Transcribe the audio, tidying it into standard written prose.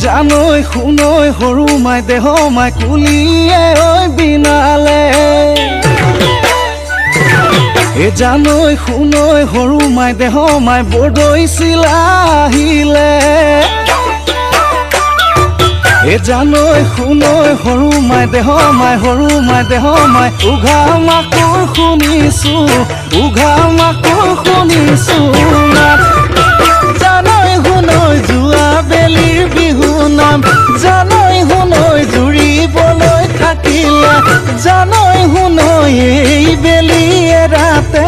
জানৈ শুনৈ সৰু মাই দেহ মাই কুলিয়ে ঐ বিনালে জানৈ শুনৈ সৰু মাই দেহ মাই বৰদৈ চিলা আহিলে জানৈ শুনৈ সৰু মাই দেহ মাই উঘা মাকৰ শুনিছো জানৈ শুনৈ যোৱা বেলিৰ বিহু নাম জানৈ শুনৈ জুৰিবলৈ থাকিলে জানৈ শুনৈ এই বেলিয়ে ৰাতে